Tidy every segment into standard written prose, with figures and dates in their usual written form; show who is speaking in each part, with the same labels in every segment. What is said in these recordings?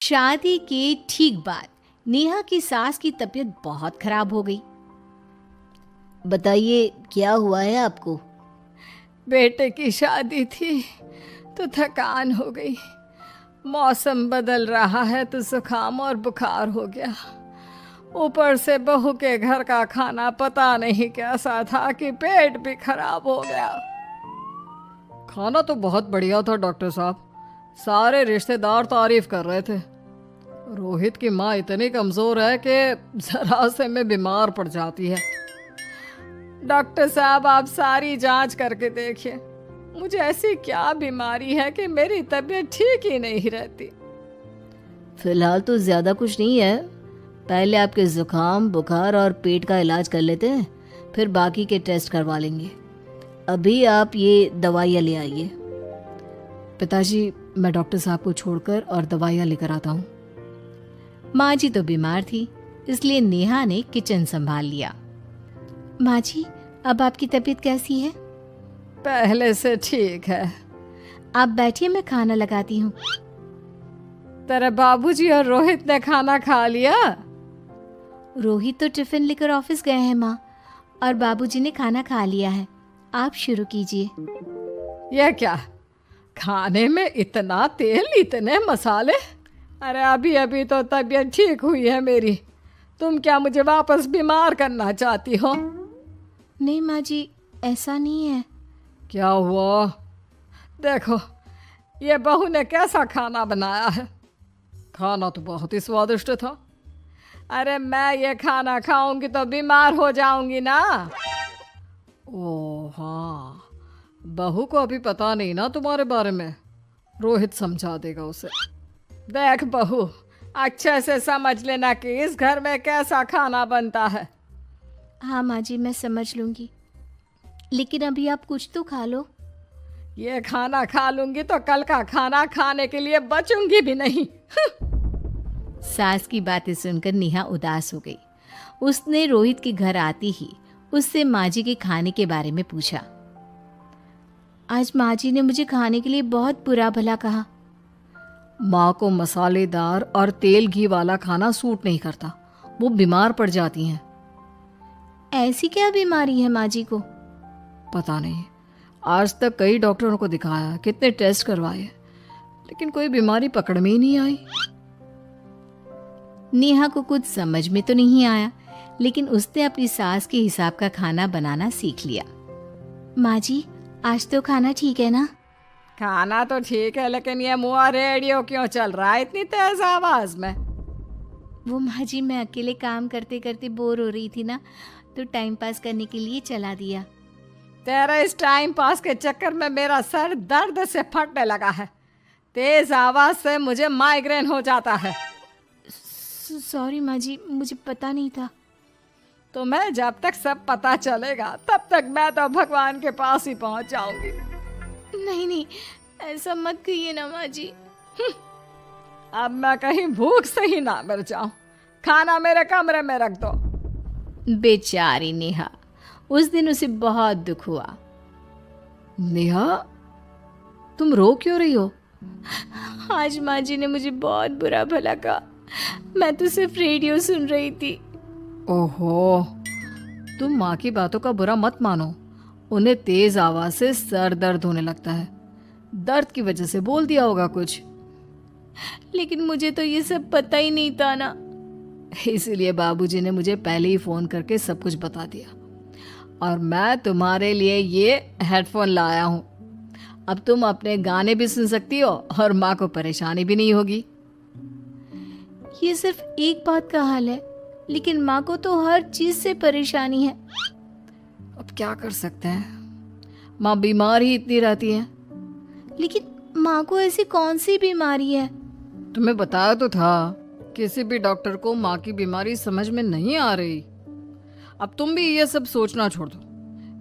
Speaker 1: शादी के ठीक बाद नेहा की सास की तबीयत बहुत खराब हो गई।
Speaker 2: बताइए क्या हुआ है आपको?
Speaker 3: बेटे की शादी थी तो थकान हो गई। मौसम बदल रहा है तो जुकाम और बुखार हो गया। ऊपर से बहू के घर का खाना पता नहीं कैसा था कि पेट भी खराब हो गया। खाना तो बहुत बढ़िया था डॉक्टर साहब, सारे रिश्तेदार तारीफ कर रहे थे। रोहित की माँ इतनी कमजोर है कि जरा से में बीमार पड़ जाती है। डॉक्टर साहब आप सारी जांच करके देखिए, मुझे ऐसी क्या बीमारी है कि मेरी तबीयत ठीक ही नहीं रहती।
Speaker 2: फिलहाल तो ज्यादा कुछ नहीं है, पहले आपके जुकाम बुखार और पेट का इलाज कर लेते हैं, फिर बाकी के टेस्ट करवा लेंगे। अभी आप ये दवाइयाँ ले आइए।
Speaker 3: पिताजी मैं डॉक्टर साहब को छोड़कर और दवाइयाँ लेकर आता हूँ।
Speaker 1: माँ जी तो बीमार थी, इसलिए नेहा ने किचन संभाल लिया। माँ जी अब आपकी तबीयत कैसी है?
Speaker 3: पहले से ठीक है।
Speaker 1: आप बैठिए, मैं खाना लगाती हूँ।
Speaker 3: तेरे बाबूजी और रोहित ने खाना खा लिया?
Speaker 1: रोहित तो टिफिन लेकर ऑफिस गए हैं माँ, और बाबूजी ने खाना खा लिया है। आप शुरू कीजिए।
Speaker 3: यह क्या, खाने में इतना तेल इतने मसाले? अरे अभी अभी तो तबीयत ठीक हुई है मेरी, तुम क्या मुझे वापस बीमार करना चाहती हो?
Speaker 1: नहीं माँ जी, ऐसा नहीं है।
Speaker 3: क्या हुआ? देखो ये बहू ने कैसा खाना बनाया है। खाना तो बहुत ही स्वादिष्ट था। अरे मैं ये खाना खाऊंगी तो बीमार हो जाऊंगी ना। ओह हाँ, बहू को अभी पता नहीं ना तुम्हारे बारे में, रोहित समझा देगा उसे। देख बहू, अच्छे से समझ लेना कि इस घर में कैसा खाना बनता है।
Speaker 1: हाँ माँ जी, मैं समझ लूँगी, लेकिन अभी आप कुछ तो खा लो।
Speaker 3: ये खाना खा लूंगी तो कल का खाना खाने के लिए बचूंगी भी नहीं।
Speaker 1: सास की बातें सुनकर नेहा उदास हो गई। उसने रोहित के घर आते ही उससे माँ जी के खाने के बारे में पूछा। आज माँ जी ने मुझे खाने के लिए बहुत बुरा भला कहा।
Speaker 3: माँ को मसालेदार और तेल घी वाला खाना सूट नहीं करता, वो बीमार पड़ जाती हैं।
Speaker 1: ऐसी क्या बीमारी है माँ जी को?
Speaker 3: पता नहीं, आज तक कई डॉक्टरों को दिखाया, कितने टेस्ट करवाए, लेकिन कोई बीमारी पकड़ में ही नहीं आई।
Speaker 1: नेहा को कुछ समझ में तो नहीं आया, लेकिन उसने अपनी सास के हिसाब का खाना बनाना सीख लिया। माँ जी आज तो खाना ठीक है ना?
Speaker 3: खाना तो ठीक है, लेकिन ये मुआ रेडियो क्यों चल रहा है इतनी तेज आवाज में?
Speaker 1: वो माँ जी मैं अकेले काम करते करते बोर हो रही थी ना, तो टाइम पास करने के लिए चला दिया।
Speaker 3: तेरा इस टाइम पास के चक्कर में मेरा सर दर्द से फटने लगा है। तेज आवाज से मुझे माइग्रेन हो जाता है।
Speaker 1: सॉरी माँ जी, मुझे पता नहीं था।
Speaker 3: तुम्हें जब तक सब पता चलेगा तब तक मैं तो भगवान के पास ही पहुंच जाऊंगी।
Speaker 1: नहीं नहीं, ऐसा मत कहिए ना माँ जी।
Speaker 3: अब मैं कहीं भूख से ही ना मर जाऊं। खाना मेरे कमरे में रख दो।
Speaker 1: बेचारी नेहा, उस दिन उसे बहुत दुख हुआ।
Speaker 3: नेहा तुम रो क्यों रही हो?
Speaker 1: आज माँ जी ने मुझे बहुत बुरा भला कहा, मैं तो सिर्फ रेडियो सुन रही थी।
Speaker 3: ओहो, तुम माँ की बातों का बुरा मत मानो, उन्हें तेज आवाज से सर दर्द होने लगता है, दर्द की वजह से बोल दिया होगा कुछ।
Speaker 1: लेकिन मुझे तो ये सब पता ही नहीं था ना।
Speaker 3: इसीलिए बाबूजी ने मुझे पहले ही फोन करके सब कुछ बता दिया, और मैं तुम्हारे लिए ये हेडफोन लाया हूँ। अब तुम अपने गाने भी सुन सकती हो और माँ को परेशानी भी नहीं होगी।
Speaker 1: ये सिर्फ एक बात का हाल है, लेकिन माँ को तो हर चीज से परेशानी है।
Speaker 3: अब क्या कर सकते हैं, माँ बीमार ही इतनी रहती है।
Speaker 1: लेकिन माँ को ऐसी कौन सी बीमारी है?
Speaker 3: तुम्हें बताया तो था, किसी भी डॉक्टर को माँ की बीमारी समझ में नहीं आ रही। अब तुम भी ये सब सोचना छोड़ दो,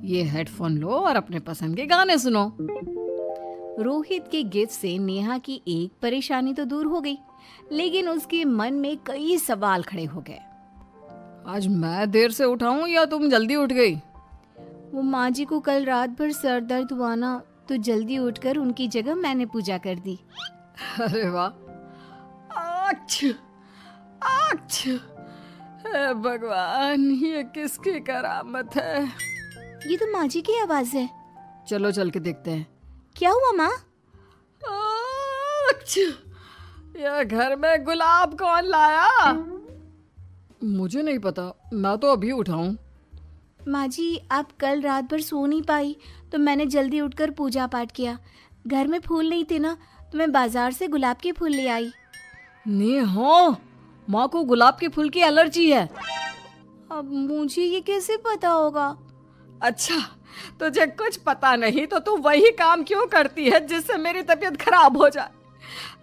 Speaker 3: ये हेडफोन लो और अपने पसंद के गाने सुनो।
Speaker 1: रोहित के गिफ्ट से नेहा की एक परेशानी तो दूर हो गई, लेकिन उसके मन में कई सवाल खड़े हो गए।
Speaker 3: आज मैं देर से उठाऊं या तुम जल्दी उठ गई?
Speaker 1: वो माँ जी को कल रात भर सर दर्द हुआ ना, तो जल्दी उठकर उनकी जगह मैंने पूजा कर दी।
Speaker 3: अरे वाह, आक्ष आक्ष। हे भगवान, ये किसकी करामत है?
Speaker 1: ये तो माँ जी की आवाज है।
Speaker 3: चलो चल के देखते हैं।
Speaker 1: क्या हुआ माँ?
Speaker 3: आक्ष! यह घर में गुलाब कौन लाया? मुझे नहीं पता, मैं तो अभी उठाऊं।
Speaker 1: माँ जी, आप कल रात भर सो नहीं पाई तो मैंने जल्दी उठकर पूजा पाठ किया। घर में फूल नहीं थे ना, तो मैं बाजार से गुलाब के फूल ले आई।
Speaker 3: नेहा, माँ को गुलाब के फूल की एलर्जी है।
Speaker 1: अब मुझे ये कैसे पता होगा?
Speaker 3: अच्छा, तुझे कुछ पता नहीं तो तू वही काम क्यों करती है जिससे मेरी तबीयत खराब हो जाए?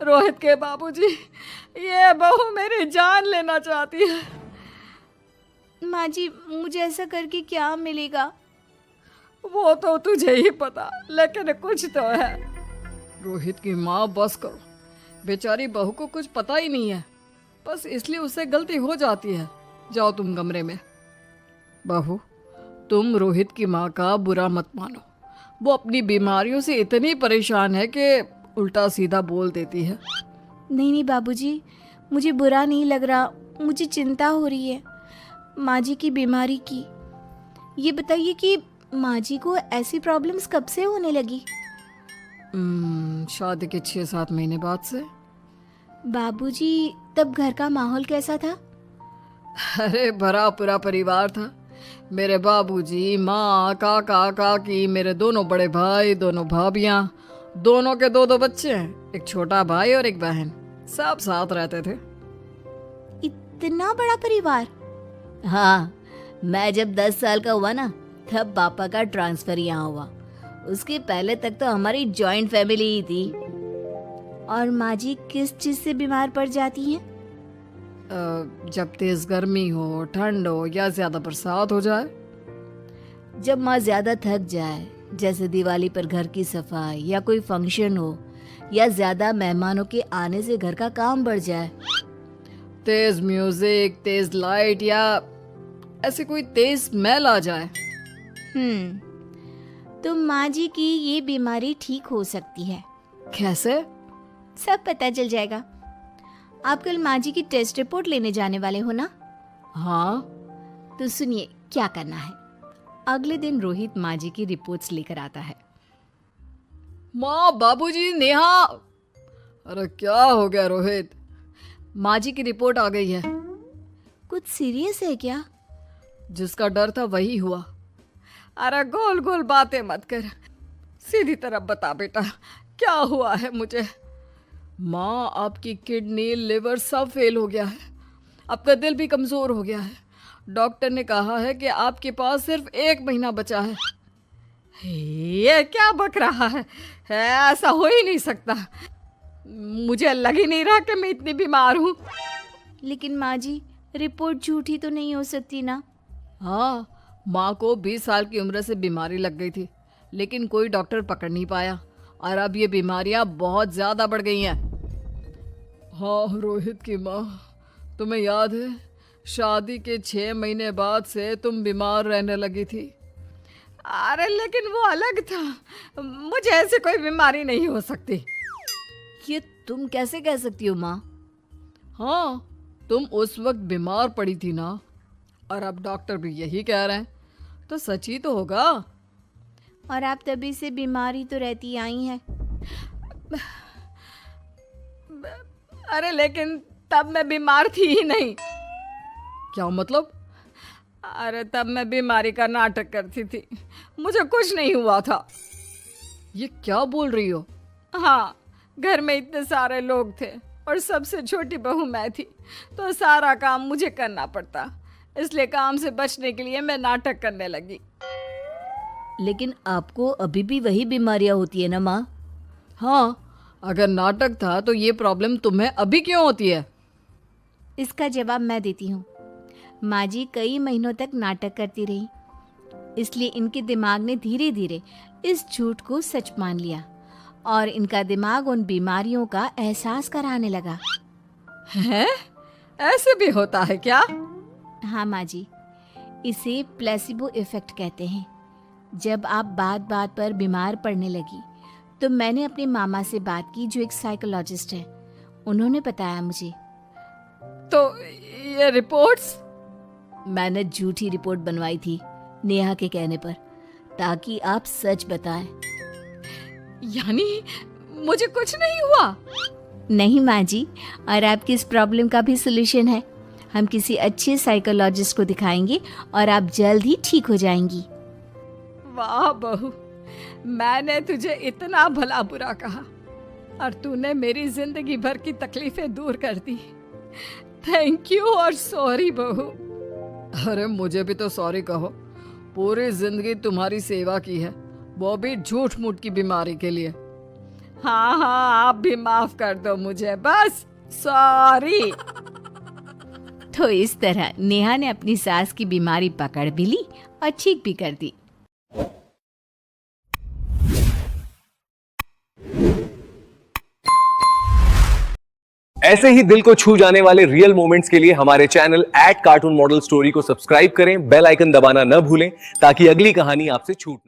Speaker 3: रोहित के बाबूजी, ये बहू मेरी जान लेना चाहती है।
Speaker 1: माँ जी, मुझे ऐसा करके क्या मिलेगा?
Speaker 3: वो तो तुझे ही पता, लेकिन कुछ तो है। रोहित की माँ, बस करो। बेचारी बहू को कुछ पता ही नहीं है, बस इसलिए उससे गलती हो जाती है। जाओ तुम कमरे में। बहू, तुम रोहित की माँ का बुरा मत मानो। वो अपनी बीमारियों से इतनी परेशान है कि उल्टा सीधा बोल देती है।
Speaker 1: नहीं बाबूजी, मुझे बुरा नहीं लग रहा, मुझे चिंता हो रही है माँ जी की बीमारी की। ये बताइए कि माँ जी को ऐसी प्रॉब्लम्स कब से होने लगी?
Speaker 3: शादी के 6-7 महीने बाद से।
Speaker 1: बाबूजी, तब घर का माहौल कैसा था?
Speaker 3: अरे भरा पूरा परिवार था। मेरे बाबूजी, माँ, काका, काकी, मेरे दोनों बड़े भाई, दोनों भाभियाँ, दोनों के 2-2 बच्चे हैं, एक छोटा भाई और एक बहन। सब साथ रहते थे।
Speaker 1: इतना बड़ा परिवार?
Speaker 2: हाँ, मैं जब 10 साल का हुआ ना, तब पापा का ट्रांसफर यहाँ हुआ। उसके पहले तक तो हमारी जॉइंट फैमिली ही थी।
Speaker 1: और माँ जी किस चीज से बीमार पड़ जाती हैं?
Speaker 3: जब तेज गर्मी हो, ठंड हो या ज्यादा बरसात हो जाए।
Speaker 2: जब माँ ज्यादा थक जाए, जैसे दिवाली पर घर की सफाई या कोई फंक्शन हो, या ज्यादा मेहमानों के आने से घर का काम बढ़ जाए।
Speaker 3: तेज म्यूजिक, तेज लाइट या ऐसी कोई तेज स्मेल आ जाए।
Speaker 1: तो माँ जी की ये बीमारी ठीक हो सकती है।
Speaker 3: कैसे?
Speaker 1: सब पता चल जाएगा। आप कल माँ जी की टेस्ट रिपोर्ट लेने जाने वाले हो ना?
Speaker 3: हाँ।
Speaker 1: तो सुनिए क्या करना है। अगले दिन रोहित माँ जी की रिपोर्ट्स लेकर आता है।
Speaker 3: माँ, बाबूजी, नेहा। अरे क्या हो गया रोहित? माँ जी की रिपोर्ट आ गई है।
Speaker 1: कुछ सीरियस है क्या?
Speaker 3: जिसका डर था वही हुआ। अरे गोल गोल बातें मत कर, सीधी तरफ बता बेटा, क्या हुआ है मुझे? माँ, आपकी किडनी, लिवर सब फेल हो गया है। आपका दिल भी कमजोर हो गया है। डॉक्टर ने कहा है कि आपके पास सिर्फ 1 महीना बचा है। ये क्या बक रहा है? ऐसा हो ही नहीं सकता। मुझे लग ही नहीं रहा कि मैं इतनी बीमार हूँ।
Speaker 1: लेकिन माँ जी, रिपोर्ट झूठी तो नहीं हो सकती ना?
Speaker 3: हाँ, माँ को 20 साल की उम्र से बीमारी लग गई थी, लेकिन कोई डॉक्टर पकड़ नहीं पाया और अब ये बीमारियां बहुत ज्यादा बढ़ गई हैं। हाँ रोहित की माँ, तुम्हें याद है शादी के 6 महीने बाद से तुम बीमार रहने लगी थी। अरे लेकिन वो अलग था, मुझे ऐसे कोई बीमारी नहीं हो सकती।
Speaker 2: ये तुम कैसे कह सकती हो माँ?
Speaker 3: हाँ, तुम उस वक्त बीमार पड़ी थी ना, और अब डॉक्टर भी यही कह रहे हैं, तो सच ही तो होगा।
Speaker 1: और आप तभी से बीमारी तो रहती आई हैं।
Speaker 3: अरे लेकिन तब मैं बीमार थी ही नहीं। क्या मतलब? अरे तब मैं बीमारी का नाटक करती थी, मुझे कुछ नहीं हुआ था। ये क्या बोल रही हो? हाँ, घर में इतने सारे लोग थे और सबसे छोटी बहू मैं थी, तो सारा काम मुझे करना पड़ता, इसलिए काम से बचने के लिए मैं नाटक करने लगी।
Speaker 2: लेकिन आपको अभी भी वही बीमारियां होती है ना माँ?
Speaker 3: हाँ, अगर नाटक था तो ये प्रॉब्लम तुम्हें अभी क्यों होती है?
Speaker 1: इसका जवाब मैं देती हूँ। माँ जी कई महीनों तक नाटक करती रही, इसलिए इनके दिमाग ने धीरे धीरे इस झूठ को सच मान लिया और इनका दिमाग उन बीमारियों का एहसास कराने लगा।
Speaker 3: हैं? ऐसे भी होता है क्या?
Speaker 1: हाँ माँ जी, इसे प्लेसिबो इफेक्ट कहते हैं। जब आप बात बात पर बीमार पड़ने लगी तो मैंने अपने मामा से बात की, जो एक साइकोलॉजिस्ट है। उन्होंने बताया मुझे
Speaker 3: तो ये रिपोर्ट्स?
Speaker 2: मैंने झूठी रिपोर्ट बनवाई थी नेहा के कहने पर, ताकि आप सच बताएं।
Speaker 3: यानी मुझे कुछ नहीं हुआ?
Speaker 1: नहीं माँ जी, और आपकी इस प्रॉब्लम का भी सोल्यूशन है। हम किसी अच्छे साइकोलॉजिस्ट को दिखाएंगे और आप जल्द ही ठीक हो जाएंगी।
Speaker 3: वाह बहू, मैंने तुझे इतना भला बुरा कहा और तूने मेरी जिंदगी भर की तकलीफें दूर कर दी। थैंक यू और सॉरी बहू। अरे मुझे भी तो सॉरी कहो, पूरी जिंदगी तुम्हारी सेवा की है, वो भी झूठ मूठ की बीमारी के लिए। हाँ हाँ, आप भी माफ कर दो मुझे, बस सॉरी।
Speaker 1: तो इस तरह नेहा ने अपनी सास की बीमारी पकड़ भी ली और ठीक भी कर दी।
Speaker 4: ऐसे ही दिल को छू जाने वाले रियल मोमेंट्स के लिए हमारे चैनल @कार्टून मॉडल स्टोरी को सब्सक्राइब करें, बेल आइकन दबाना न भूलें ताकि अगली कहानी आपसे छूट